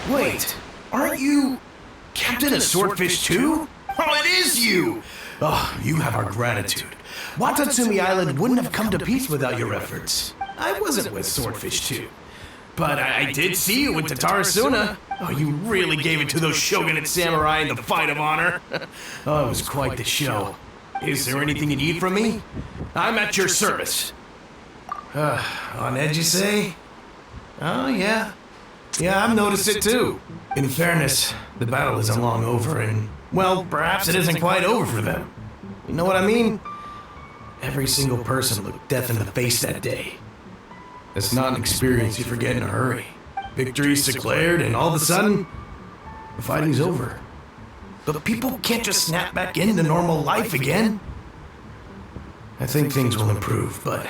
Wait, aren't you Captain of Swordfish too? Oh, it is you! Oh, you have our gratitude. Watatsumi Island wouldn't have come to peace without your efforts. I wasn't with Swordfish too. But I did see you with Tatarasuna. Oh, you really gave it to those shogunate samurai in the fight of honor. Oh, it was quite the show. Is there anything you need from me? I'm at your service. On edge, you say? Oh, yeah. Yeah, I've noticed it too. In fairness, the battle isn't long over and, well, perhaps it isn't quite over for them. You know what I mean? Every single person looked death in the face that day. It's not an experience you forget in a hurry. Victory's declared, and all of a sudden, the fighting's over. But people can't just snap back into normal life again. I think things will improve, but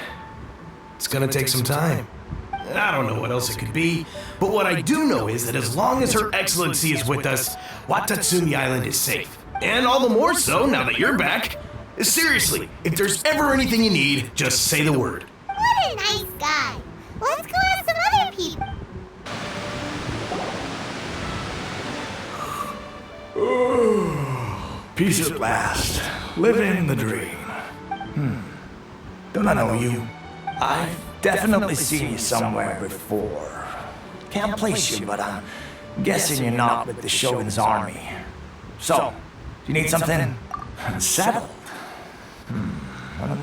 it's gonna take some time. I don't know what else it could be, but what I do know is that as long as Her Excellency is with us, Watatsumi Island is safe. And all the more so now that you're back. Seriously, if there's ever anything you need, just say the word. What a nice guy. Let's go ask some other people. Peace at last. Living the dream. Don't I know you? I've definitely seen you somewhere before. Can't place you, but I'm guessing you're not with the Shogun's army. So, you need something unsettled?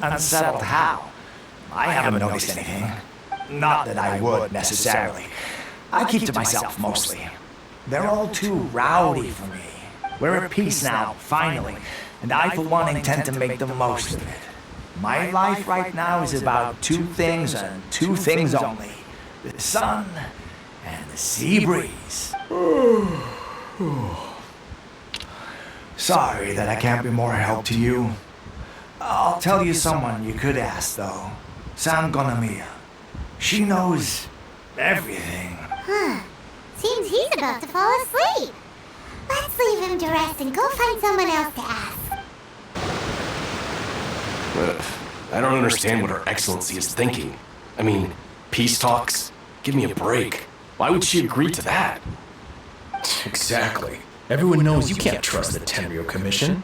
Unsettled how? I haven't noticed anything. Not that I would, necessarily. I keep to myself, mostly. They're all too rowdy for me. We're at peace now, finally, and I, for one, intend to make the most of it. My life right now is about two things and two things only. The sun and the sea breeze. Sorry that I can't be more help to you. I'll tell you someone you could ask, though. Sangonomiya. She knows everything. Seems he's about to fall asleep. Let's leave him to rest and go find someone else to ask. I don't understand what Her Excellency is thinking. I mean, peace talks? Give me a break. Why would she agree to that? Exactly. Everyone knows you can't trust the Tenryo Commission.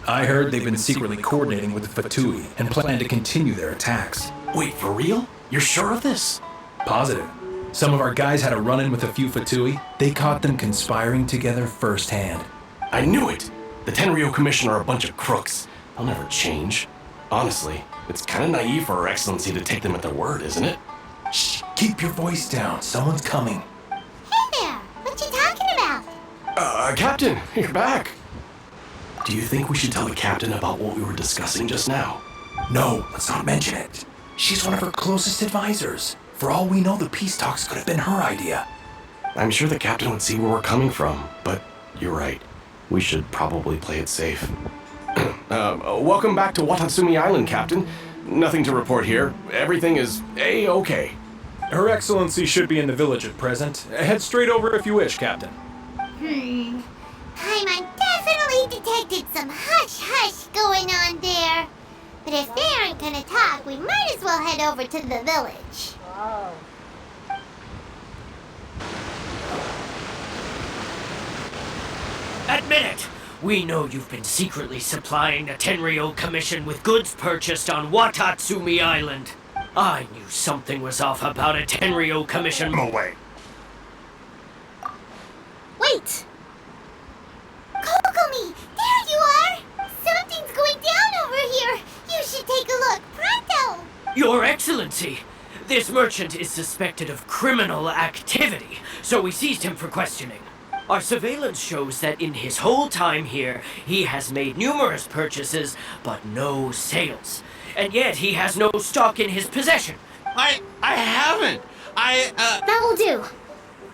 I heard they've been secretly coordinating with the Fatui and plan to continue their attacks. Wait, for real? You're sure of this? Positive. Some of our guys had a run-in with a few Fatui. They caught them conspiring together firsthand. I knew it! The Tenryo Commission are a bunch of crooks. They'll never change. Honestly, it's kind of naive for Her Excellency to take them at their word, isn't it? Shh, keep your voice down. Someone's coming. Hey there, what you talking about? Captain, you're back. Do you think we should tell the captain about what we were discussing just now? No, let's not mention it. She's one of her closest advisors. For all we know, the peace talks could have been her idea. I'm sure the captain would see where we're coming from, but you're right. We should probably play it safe. Welcome back to Watatsumi Island, Captain. Nothing to report here. Everything is A-okay. Her Excellency should be in the village at present. Head straight over if you wish, Captain. Paimon definitely detected some hush-hush going on there. But if they aren't gonna talk, we might as well head over to the village. Admit it! We know you've been secretly supplying the Tenryo Commission with goods purchased on Watatsumi Island. I knew something was off about a Tenryo Commission. No way. Wait! Kokomi, there you are! Something's going down over here! You should take a look, pronto! Your Excellency, this merchant is suspected of criminal activity, so we seized him for questioning. Our surveillance shows that in his whole time here, he has made numerous purchases, but no sales. And yet he has no stock in his possession. I haven't! That will do.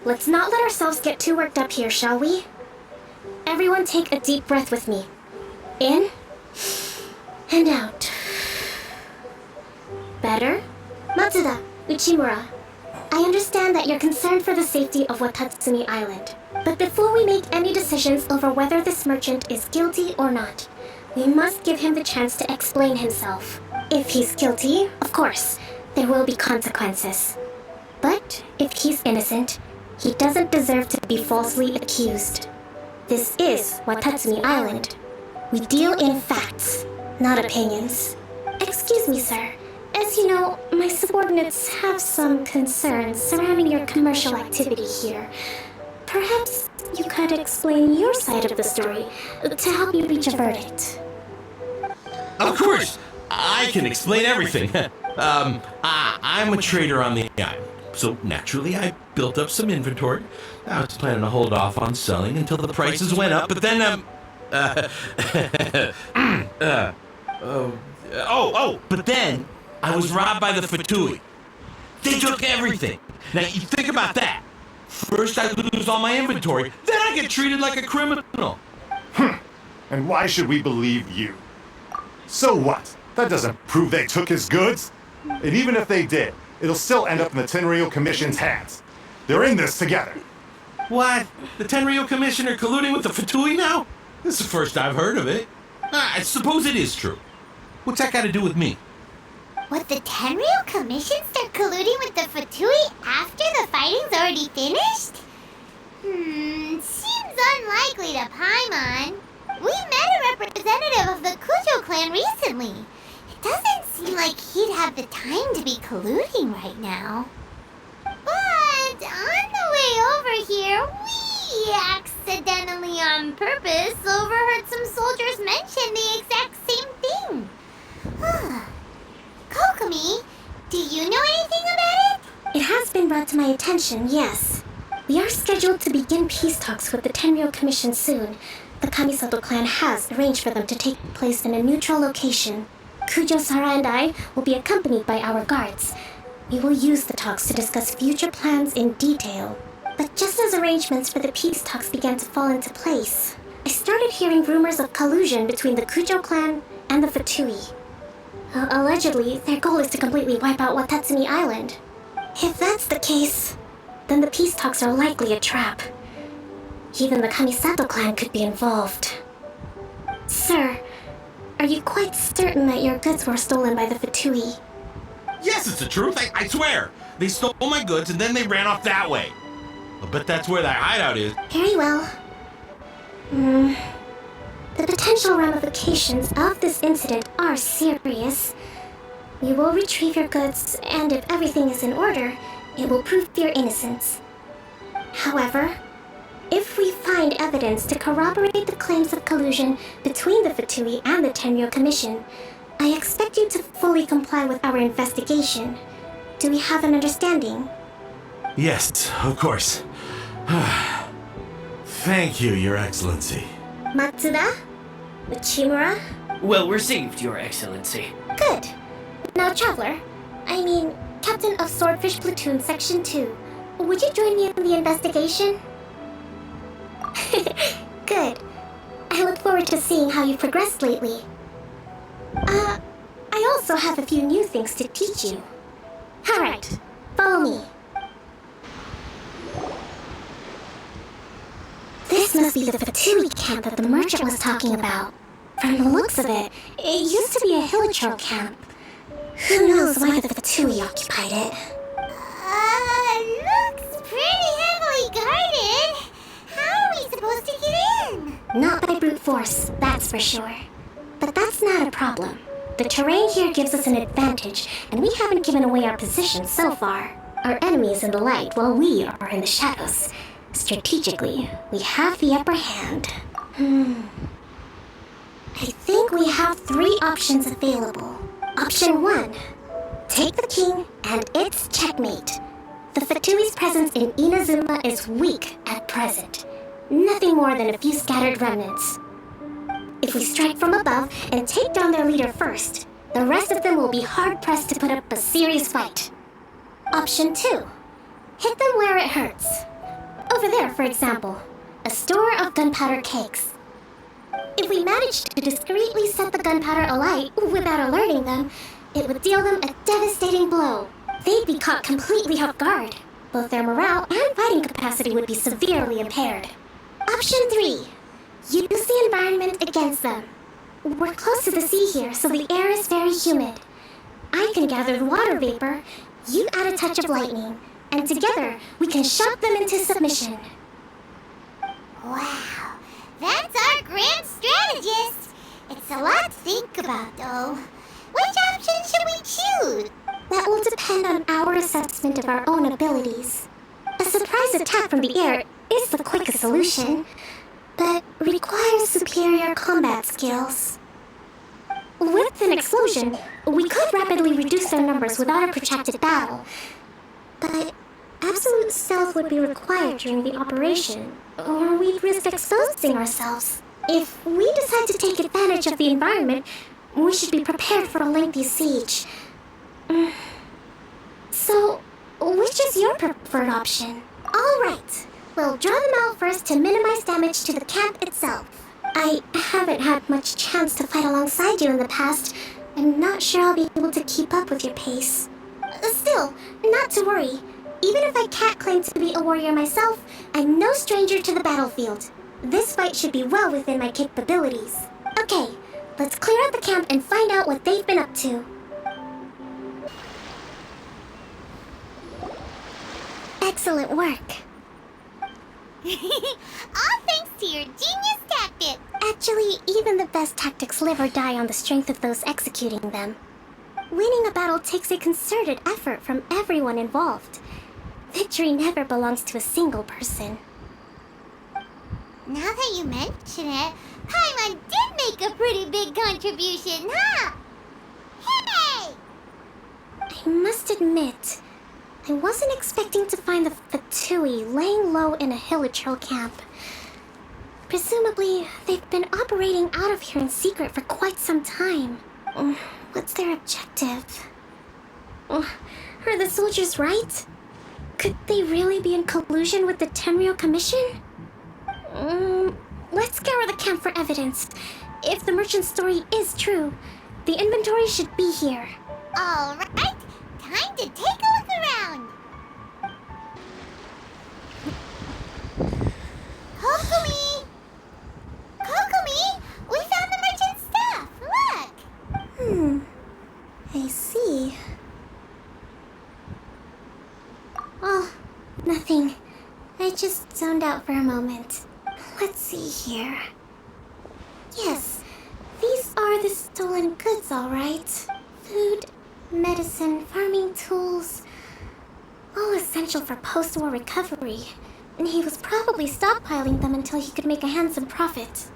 Let's not let ourselves get too worked up here, shall we? Everyone take a deep breath with me. In and out. Better? Matsuda, Uchimura, I understand that you're concerned for the safety of Watatsumi Island. But before we make any decisions over whether this merchant is guilty or not, we must give him the chance to explain himself. If he's guilty, of course, there will be consequences. But if he's innocent, He doesn't deserve to be falsely accused. This is Watatsumi Island. We deal in facts, not opinions. Excuse me, sir. As you know, my subordinates have some concerns surrounding your commercial activity here. Perhaps you could explain your side of the story to help you reach a verdict. Of course, I can explain everything. I'm a trader on the island, so naturally I built up some inventory. I was planning to hold off on selling until the prices went up, but then, but then I was robbed by the Fatui. They took everything. Now, you think about that. First I lose all my inventory, then I get treated like a criminal. And why should we believe you? So what? That doesn't prove they took his goods. And even if they did, it'll still end up in the Tenryo Commission's hands. They're in this together. What? The Tenryo Commissioner colluding with the Fatui now? This is the first I've heard of it. I suppose it is true. What's that got to do with me? Would the Tenryo Commission start colluding with the Fatui after the fighting's already finished? Seems unlikely to Paimon. We met a representative of the Kujo clan recently. It doesn't seem like he'd have the time to be colluding right now. But on the way over here, we accidentally on purpose overheard some soldiers mention the exact same thing. Kokomi, do you know anything about it? It has been brought to my attention, yes. We are scheduled to begin peace talks with the Tenryo Commission soon. The Kamisato clan has arranged for them to take place in a neutral location. Kujo-Sara and I will be accompanied by our guards. We will use the talks to discuss future plans in detail. But just as arrangements for the peace talks began to fall into place, I started hearing rumors of collusion between the Kujo clan and the Fatui. Allegedly, their goal is to completely wipe out Watatsumi Island. If that's the case, then the peace talks are likely a trap. Even the Kamisato clan could be involved. Sir, are you quite certain that your goods were stolen by the Fatui? Yes, it's the truth. I swear. They stole my goods and then they ran off that way. I bet that's where that hideout is. Very well. The potential ramifications of this incident are serious. We will retrieve your goods, and if everything is in order, it will prove your innocence. However, if we find evidence to corroborate the claims of collusion between the Fatui and the Tenryo Commission, I expect you to fully comply with our investigation. Do we have an understanding? Yes, of course. Thank you, Your Excellency. Matsuda? Uchimura? Well received, Your Excellency. Good. Now, Traveler, Captain of Swordfish Platoon Section 2, would you join me in the investigation? Good. I look forward to seeing how you've progressed lately. I also have a few new things to teach you. Alright, follow me. This must be the Fatui camp that the merchant was talking about. From the looks of it, it used to be a Hilichurl camp. Who knows why the Fatui occupied it? Looks pretty heavily guarded. How are we supposed to get in? Not by brute force, that's for sure. But that's not a problem. The terrain here gives us an advantage, and we haven't given away our position so far. Our enemy is in the light, while we are in the shadows. Strategically, we have the upper hand. I think we have 3 options available. Option 1. Take the king, and it's checkmate. The Fatui's presence in Inazuma is weak at present. Nothing more than a few scattered remnants. If we strike from above and take down their leader first, the rest of them will be hard-pressed to put up a serious fight. Option 2. Hit them where it hurts. Over there, for example, a store of gunpowder cakes. If we manage to discreetly set the gunpowder alight without alerting them, it would deal them a devastating blow. They'd be caught completely off guard. Both their morale and fighting capacity would be severely impaired. Option 3. Use the environment against them. We're close to the sea here, so the air is very humid. I can gather the water vapor, you add a touch of lightning, and together we can shock them into submission. Wow, that's our grand strategist. It's a lot to think about, though. Which option should we choose? That will depend on our assessment of our own abilities. A surprise attack from the air is the quickest solution, but requires superior combat skills. With an explosion, we could rapidly reduce their numbers without a protracted battle, but absolute stealth would be required during the operation, or we'd risk exposing ourselves. If we decide to take advantage of the environment, we should be prepared for a lengthy siege. So, which is your preferred option? All right, we'll draw them out first to minimize damage to the camp itself. I haven't had much chance to fight alongside you in the past. I'm not sure I'll be able to keep up with your pace. Still, not to worry. Even if I can't claim to be a warrior myself, I'm no stranger to the battlefield. This fight should be well within my capabilities. Okay, let's clear out the camp and find out what they've been up to. Excellent work. All thanks to your genius tactic. Actually, even the best tactics live or die on the strength of those executing them. Winning a battle takes a concerted effort from everyone involved. Victory never belongs to a single person. Now that you mention it, Paimon did make a pretty big contribution, huh? Hey! I must admit, I wasn't expecting to find the Fatui laying low in a Hilichurl camp. Presumably, they've been operating out of here in secret for quite some time. What's their objective? Are the soldiers right? Could they really be in collusion with the Tenryou Commission? Let's scour the camp for evidence. If the merchant's story is true, the inventory should be here. All right, time to take a look around. Kokomi! Kokomi! We found the merchant's stuff! Look! I see. Oh, nothing. I just zoned out for a moment. Let's see here. Yes, these are the stolen goods, all right. Food, medicine, farming tools, all essential for post-war recovery. And he was probably stockpiling them until he could make a handsome profit.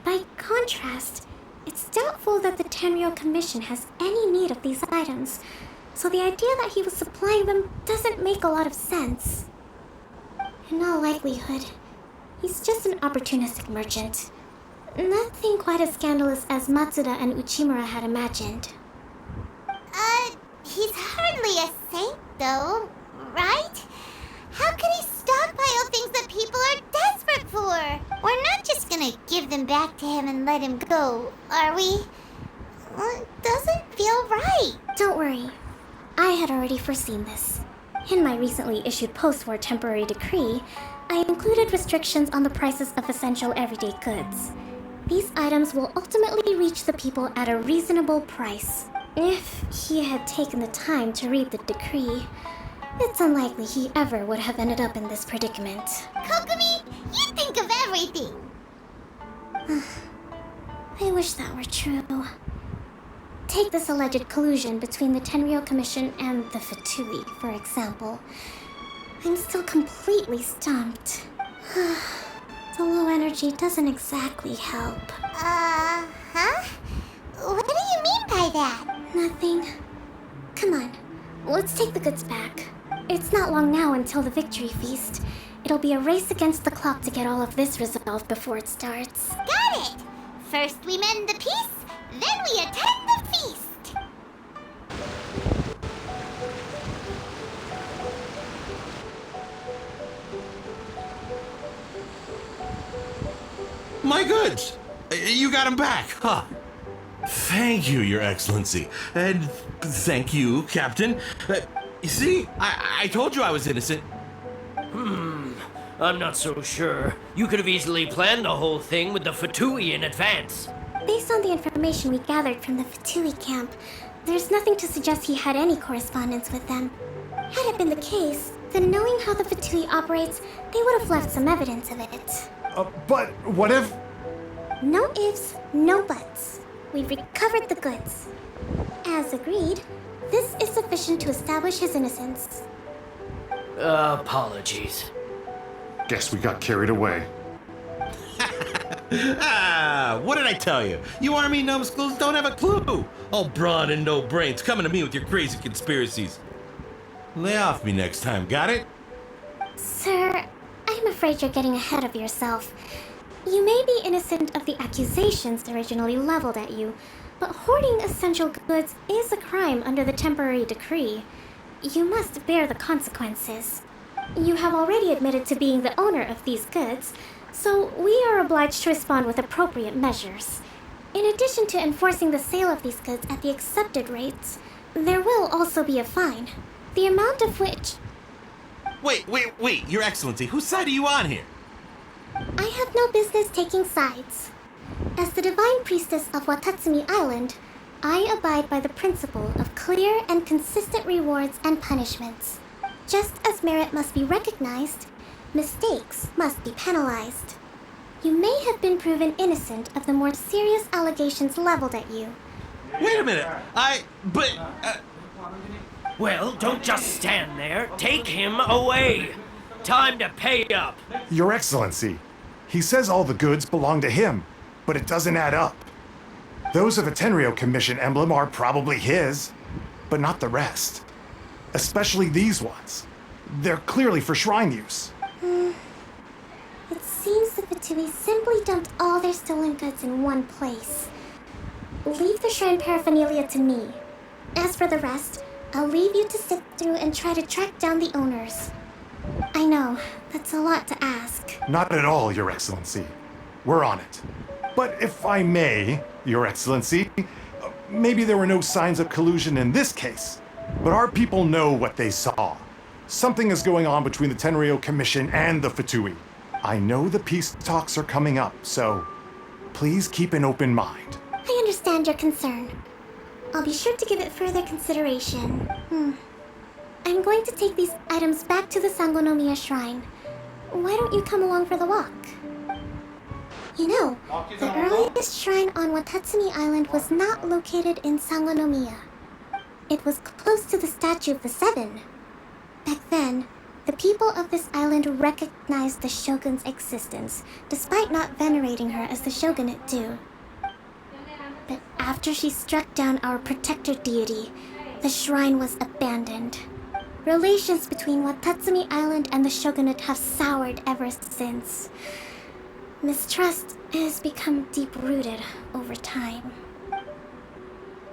By contrast, it's doubtful that the Tenryou Commission has any need of these items, so the idea that he was supplying them doesn't make a lot of sense. In all likelihood, he's just an opportunistic merchant. Nothing quite as scandalous as Matsuda and Uchimura had imagined. He's hardly a saint, though, right? How could he stockpile things that people are desperate for? We're not just gonna give them back to him and let him go, are we? It doesn't feel right. Don't worry. I had already foreseen this. In my recently issued post-war temporary decree, I included restrictions on the prices of essential everyday goods. These items will ultimately reach the people at a reasonable price. If he had taken the time to read the decree, it's unlikely he ever would have ended up in this predicament. Kokomi, you think of everything. I wish that were true. Take this alleged collusion between the Tenryou Commission and the Fatui, for example. I'm still completely stumped. The low energy doesn't exactly help. Huh? What do you mean by that? Nothing. Come on, let's take the goods back. It's not long now until the victory feast. It'll be a race against the clock to get all of this resolved before it starts. Got it! First we mend the peace, then we attend the feast! My goods! You got them back, huh? Thank you, Your Excellency. And thank you, Captain. You see, I told you I was innocent. I'm not so sure. You could have easily planned the whole thing with the Fatui in advance. Based on the information we gathered from the Fatui camp, there's nothing to suggest he had any correspondence with them. Had it been the case, then knowing how the Fatui operates, they would have left some evidence of it. But what if... No ifs, no buts. We've recovered the goods. As agreed, this is sufficient to establish his innocence. Apologies. Guess we got carried away. What did I tell you? You army numbskulls don't have a clue. All brawn and no brains coming to me with your crazy conspiracies. Lay off me next time, got it? Sir, I'm afraid you're getting ahead of yourself. You may be innocent of the accusations originally leveled at you, but hoarding essential goods is a crime under the temporary decree. You must bear the consequences. You have already admitted to being the owner of these goods, so we are obliged to respond with appropriate measures. In addition to enforcing the sale of these goods at the accepted rates, there will also be a fine, the amount of which... Wait, Your Excellency, whose side are you on here? I have no business taking sides. As the Divine Priestess of Watatsumi Island, I abide by the principle of clear and consistent rewards and punishments. Just as merit must be recognized, mistakes must be penalized. You may have been proven innocent of the more serious allegations leveled at you. Wait a minute, Well, don't just stand there. Take him away. Time to pay up. Your Excellency, he says all the goods belong to him, but it doesn't add up. Those of a Tenryo Commission emblem are probably his, but not the rest. Especially these ones. They're clearly for shrine use. It seems the Fatui simply dumped all their stolen goods in one place. Leave the shrine paraphernalia to me. As for the rest, I'll leave you to sit through and try to track down the owners. I know, that's a lot to ask. Not at all, Your Excellency. We're on it. But if I may, Your Excellency, maybe there were no signs of collusion in this case, but our people know what they saw. Something is going on between the Tenryo Commission and the Fatui. I know the peace talks are coming up, so please keep an open mind. I understand your concern. I'll be sure to give it further consideration. I'm going to take these items back to the Sangonomiya shrine. Why don't you come along for the walk? You know, the earliest shrine on Watatsumi Island was not located in Sangonomiya. It was close to the Statue of the Seven. Back then, the people of this island recognized the shogun's existence, despite not venerating her as the shogunate do. But after she struck down our protector deity, the shrine was abandoned. Relations between Watatsumi Island and the shogunate have soured ever since. Mistrust has become deep-rooted over time.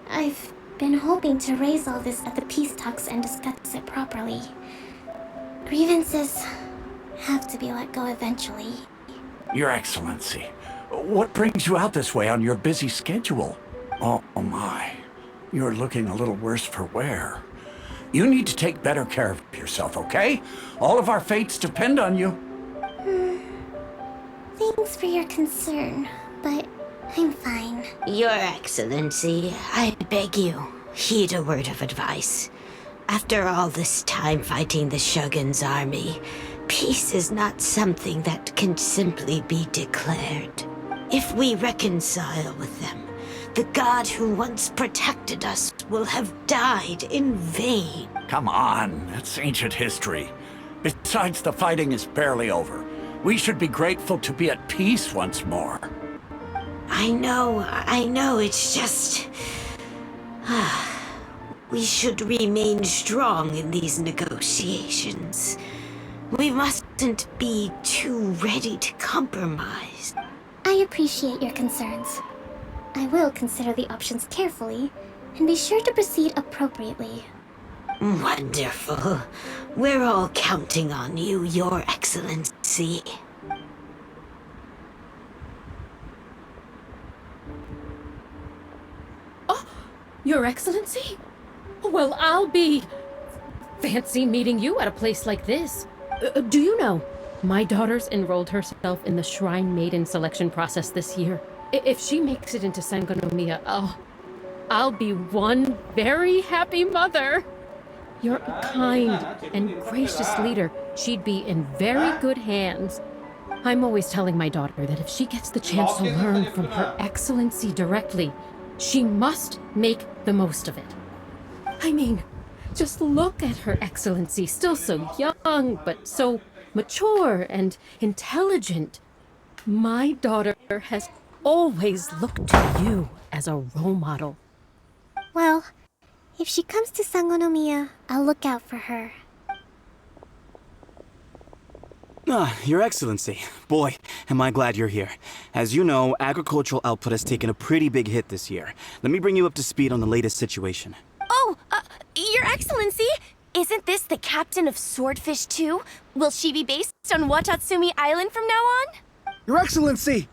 I've been hoping to raise all this at the peace talks and discuss it properly. Grievances have to be let go eventually. Your Excellency, what brings you out this way on your busy schedule? Oh my, you're looking a little worse for wear. You need to take better care of yourself, okay? All of our fates depend on you. Thanks for your concern, but I'm fine. Your Excellency, I beg you, heed a word of advice. After all this time fighting the Shogun's army, peace is not something that can simply be declared. If we reconcile with them, the god who once protected us will have died in vain. Come on, that's ancient history. Besides, the fighting is barely over. We should be grateful to be at peace once more. I know, it's just... We should remain strong in these negotiations. We mustn't be too ready to compromise. I appreciate your concerns. I will consider the options carefully, and be sure to proceed appropriately. Wonderful. We're all counting on you, Your Excellency. Oh, Your Excellency? Well, I'll be... Fancy meeting you at a place like this. Do you know, my daughter's enrolled herself in the Shrine Maiden selection process this year. If she makes it into Sangonomiya, I'll be one very happy mother. You're a kind and gracious leader. She'd be in very good hands. I'm always telling my daughter that if she gets the chance to learn from Her Excellency directly, she must make the most of it. I mean, just look at Her Excellency, still so young, but so mature and intelligent. My daughter has always looked to you as a role model. Well, if she comes to Sangonomiya, I'll look out for her. Your Excellency. Boy, am I glad you're here. As you know, agricultural output has taken a pretty big hit this year. Let me bring you up to speed on the latest situation. Oh, Your Excellency! Isn't this the captain of Swordfish 2? Will she be based on Watatsumi Island from now on? Your Excellency!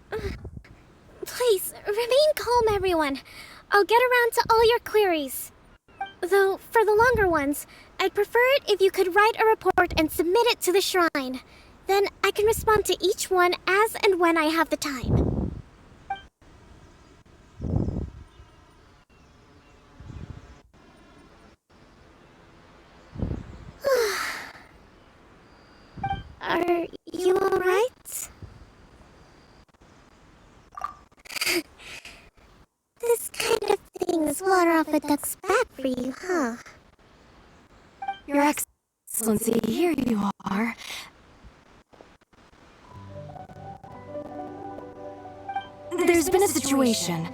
Please, remain calm, everyone. I'll get around to all your queries. Though, for the longer ones, I'd prefer it if you could write a report and submit it to the shrine. Then I can respond to each one as and when I have the time. Are you alright? This kind of thing is water off a duck's back for you, huh? Your Excellency, here you are. There's been a situation.